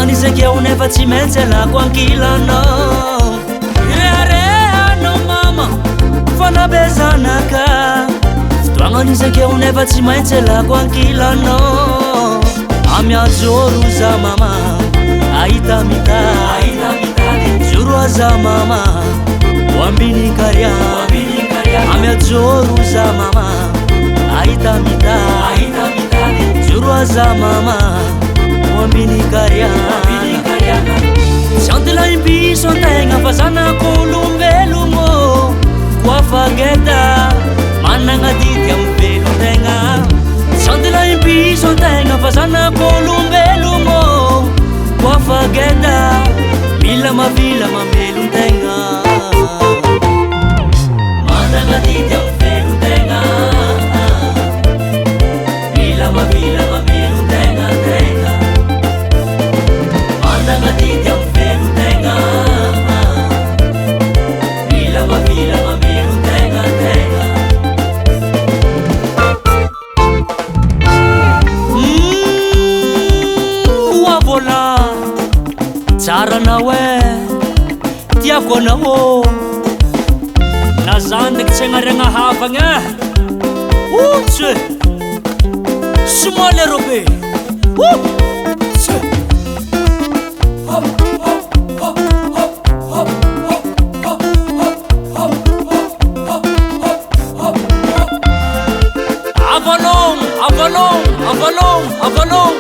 Fotoagnanisakeo nefa tsy maintsy alako ankilanao. Reharehanao mama fanabezanaka. Fotoagnanisakeo nefa tsy maintsy alako ankilanao. Amiazoro za mama ahita mitady. Juro aza mama wambini karya. Amiazoro za mama ahita mitadi. Juro aza mama wambini karya. Santila imbiso antegna fa zanak'olombelogno. Koafageda managna didy amin'ny velon-tegna. Santila imbiso antegna fa zanak'olombelogno. Koafageda mila mavila mamelon-tegna. Managna didy amin'ny velon-tegna. Mila mavila mamelon-tegna tegna. Managna didy amin'ny velon-tegna. Mila mavila mamelon-tegna tegna. Oavola tsara anao tiako anao. Na zany ndraiky tsy agnariagna havagna otsy somaly arobe otsy. Avalon